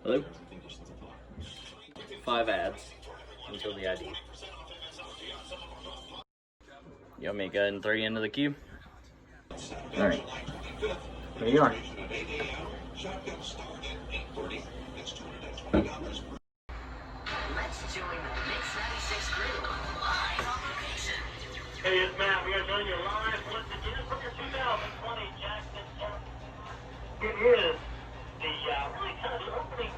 Hello? 5 ads until the ID. You want me to go ahead and throw you into the queue? Alright. Here you are. Let's join the Mix 96 crew live on location. Hey, it's Matt. We are joining you live once again from your 2020 Jackson County. It is the really kind of the opening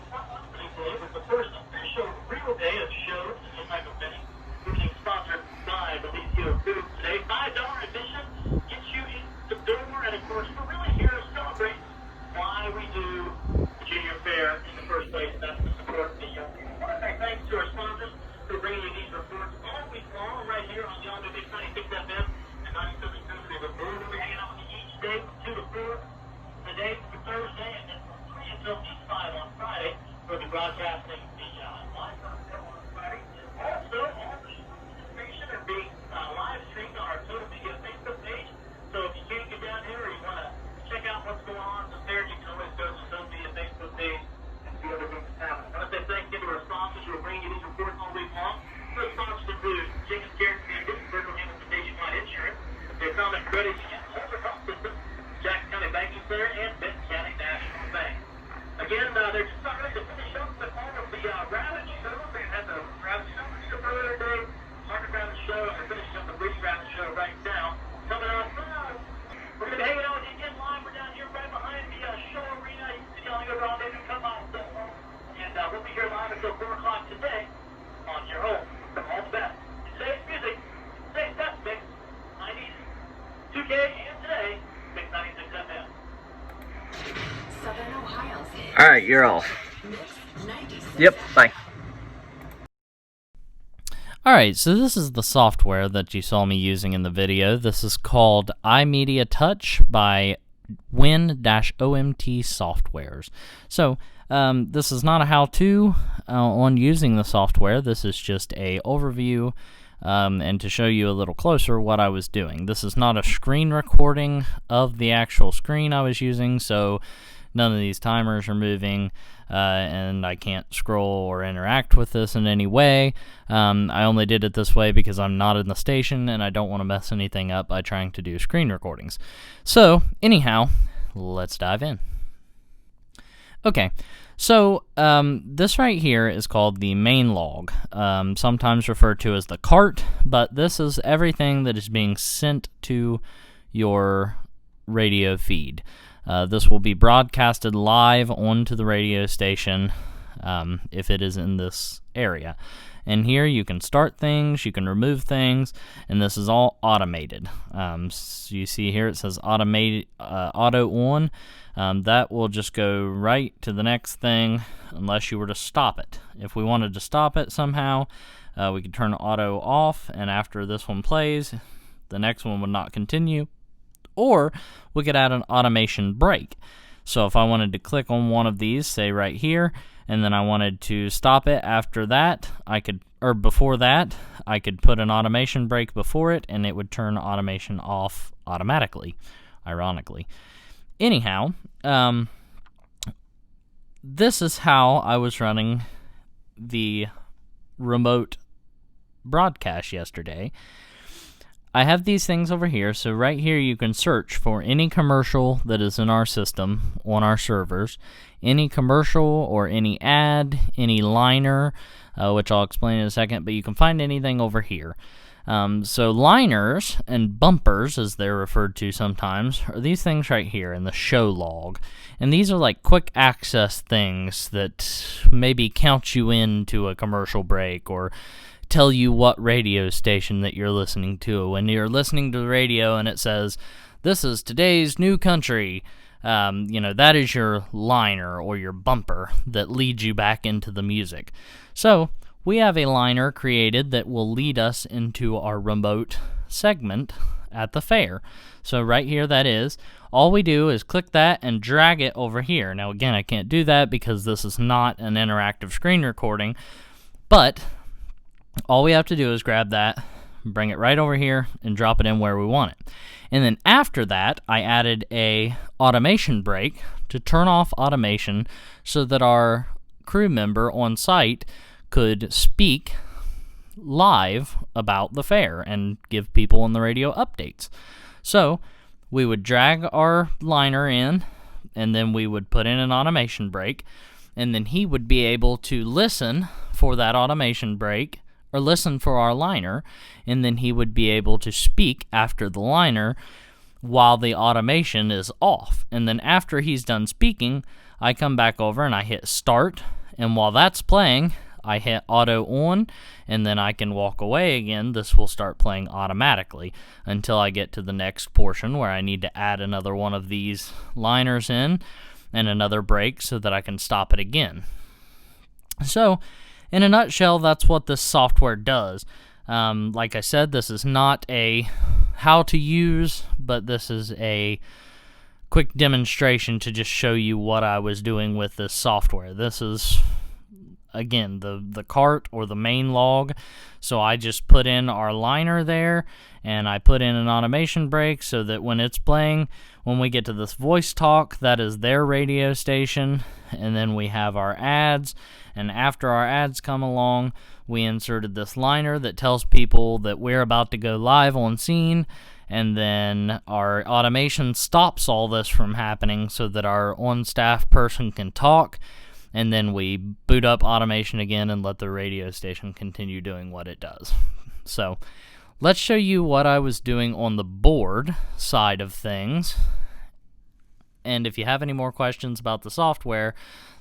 day, but the first official real day of shows in my event. Everything sponsored by the BCO Food today. $5 admission gets you in the door, and of course, we're really here to celebrate why we do the Junior Fair in the first place, and that's to support the young people. I want to say thanks to our sponsors for bringing you these reports all week long right here on the Mix 96 FM and 97 Country. The Bird will be hanging out with you each day from 2 to 4. Today for Thursday, and then from 3 until 5 on Friday. We'll be broadcasting the live show on Friday. Also, all the information are being live streamed on our social media Facebook page. So if you can't get down here or you want to check out what's going on there, you can always go to the social media Facebook page and see everything that's happening. I want to say thank you to our sponsors who are bringing you these reports all week long. Those sponsors include Jenkins Guarantee, Virtual Hamilton Nationwide Insurance, the Economic Credit Union, Ultra Health System, Jackson County Banking Center, and Benton County National Bank. Again, they're just not ready to finish up with all of the Rabbit shows. They had the Rabbit show earlier today, Market Rabbit show, and they're finishing up the Breeding Rabbit show right now. Coming up, we're going to be hanging out with you again live. We're down here right behind the show arena. You can see on the overall maybe come on. And we'll be here live until 4 o'clock today on your home. All the best. Today's music, today's best mix, 90s, 2K, and today, Mix 96 FM. Southern Ohio's hit. Alright, you're all. Mix 96. Yep, bye. Alright, so this is the software that you saw me using in the video. This is called iMedia Touch by Win-Omt Softwares. So, this is not a how-to on using the software. This is just a overview and to show you a little closer what I was doing. This is not a screen recording of the actual screen I was using, so none of these timers are moving, and I can't scroll or interact with this in any way. I only did it this way because I'm not in the station and I don't want to mess anything up by trying to do screen recordings. So, anyhow, let's dive in. Okay, so this right here is called the main log, sometimes referred to as the cart, but this is everything that is being sent to your radio feed. This will be broadcasted live onto the radio station if it is in this area. And here you can start things, you can remove things, and this is all automated. So you see here it says auto on. That will just go right to the next thing unless you were to stop it. If we wanted to stop it somehow, we could turn auto off, and after this one plays, the next one would not continue. Or we could add an automation break. So if I wanted to click on one of these, say right here, and then I wanted to stop it after that, I could, or before that, I could put an automation break before it, and it would turn automation off automatically, ironically. Anyhow, this is how I was running the remote broadcast yesterday. I have these things over here, so right here you can search for any commercial that is in our system on our servers, any commercial or any ad, any liner, which I'll explain in a second, but you can find anything over here. So liners and bumpers, as they're referred to sometimes, are these things right here in the show log. And these are like quick access things that maybe count you into a commercial break or tell you what radio station that you're listening to. When you're listening to the radio and it says, this is today's new country, that is your liner or your bumper that leads you back into the music. So we have a liner created that will lead us into our remote segment at the fair. So right here that is. All we do is click that and drag it over here. Now again, I can't do that because this is not an interactive screen recording, but all we have to do is grab that, bring it right over here, and drop it in where we want it. And then after that, I added a automation break to turn off automation so that our crew member on site could speak live about the fair and give people on the radio updates. So we would drag our liner in, and then we would put in an automation break, and then he would be able to listen for that automation break, or listen for our liner, and then he would be able to speak after the liner while the automation is off. And then after he's done speaking, I come back over and I hit start, and while that's playing, I hit auto on, and then I can walk away again. This will start playing automatically until I get to the next portion where I need to add another one of these liners in and another break so that I can stop it again. So in a nutshell, that's what this software does. Like I said, this is not a how to use, but this is a quick demonstration to just show you what I was doing with this software. This is, again, the cart or the main log. So I just put in our liner there, and I put in an automation break so that when it's playing, when we get to this voice talk, that is their radio station, and then we have our ads, and after our ads come along, we inserted this liner that tells people that we're about to go live on scene, and then our automation stops all this from happening so that our on-staff person can talk, and then we boot up automation again and let the radio station continue doing what it does. So let's show you what I was doing on the board side of things. And if you have any more questions about the software,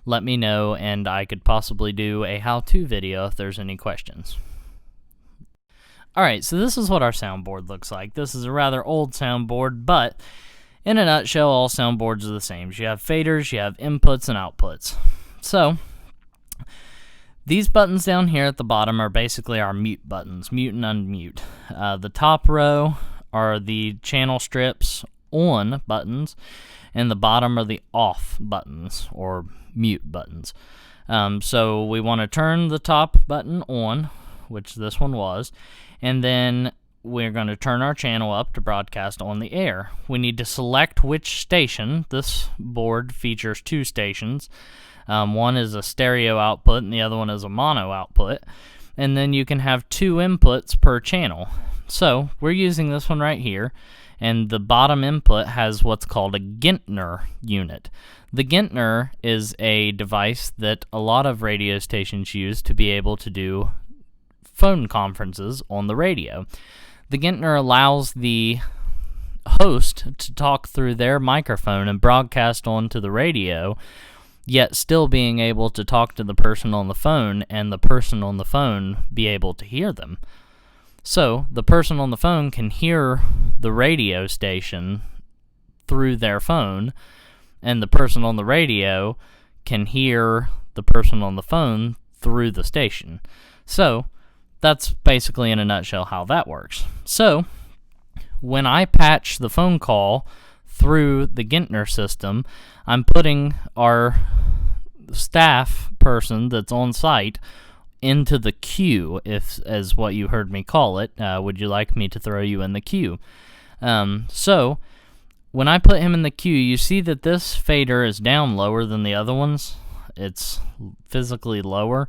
let me know, and I could possibly do a how-to video if there's any questions. Alright, so this is what our soundboard looks like. This is a rather old soundboard, but in a nutshell, all soundboards are the same. You have faders, you have inputs and outputs. So these buttons down here at the bottom are basically our mute buttons, mute and unmute. The top row are the channel strips on buttons, and the bottom are the off buttons, or mute buttons. So we want to turn the top button on, which this one was, and then we're going to turn our channel up to broadcast on the air. We need to select which station. This board features two stations. One is a stereo output and the other one is a mono output. And then you can have two inputs per channel. So we're using this one right here, and the bottom input has what's called a Gintner unit. The Gintner is a device that a lot of radio stations use to be able to do phone conferences on the radio. The Gintner allows the host to talk through their microphone and broadcast onto the radio, yet still being able to talk to the person on the phone and the person on the phone be able to hear them. So the person on the phone can hear the radio station through their phone, and the person on the radio can hear the person on the phone through the station. So that's basically in a nutshell how that works. So when I patch the phone call through the Gintner system, I'm putting our staff person that's on site into the queue, as what you heard me call it. Would you like me to throw you in the queue? So when I put him in the queue, you see that this fader is down lower than the other ones. It's physically lower.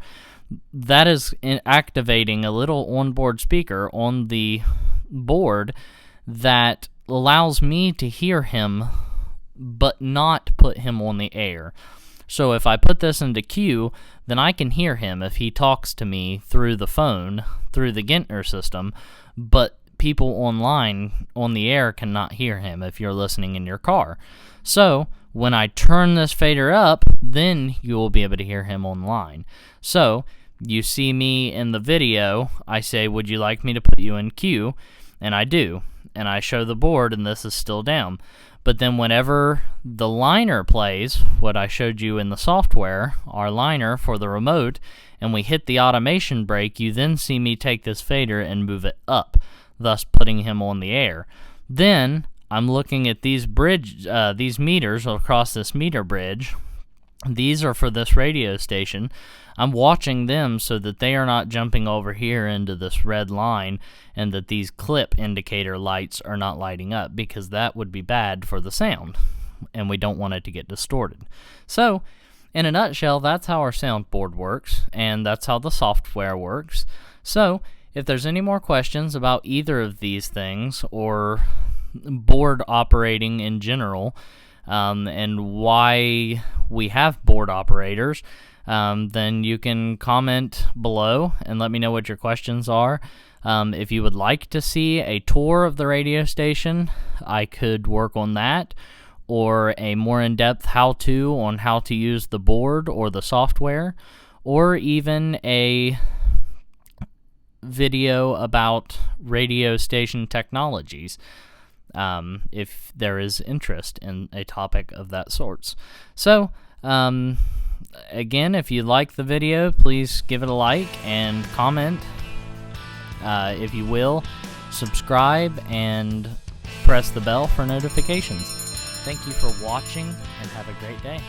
That is activating a little onboard speaker on the board that allows me to hear him but not put him on the air. So if I put this into queue, then I can hear him if he talks to me through the phone, through the Gintner system, but people online on the air cannot hear him if you're listening in your car. So when I turn this fader up, then you will be able to hear him online. So you see me in the video, I say, would you like me to put you in queue? And I do. And I show the board, and this is still down. But then whenever the liner plays, what I showed you in the software, our liner for the remote, and we hit the automation brake, you then see me take this fader and move it up, thus putting him on the air. Then I'm looking at these meters across this meter bridge. These are for this radio station. I'm watching them so that they are not jumping over here into this red line, and that these clip indicator lights are not lighting up, because that would be bad for the sound, and we don't want it to get distorted. So, in a nutshell, that's how our soundboard works, and that's how the software works. So, if there's any more questions about either of these things, or board operating in general, and why we have board operators, then you can comment below and let me know what your questions are. If you would like to see a tour of the radio station, I could work on that, or a more in-depth how-to on how to use the board or the software, or even a video about radio station technologies, if there is interest in a topic of that sorts. So, again, if you like the video, please give it a like and comment. If you will, subscribe and press the bell for notifications. Thank you for watching, and have a great day.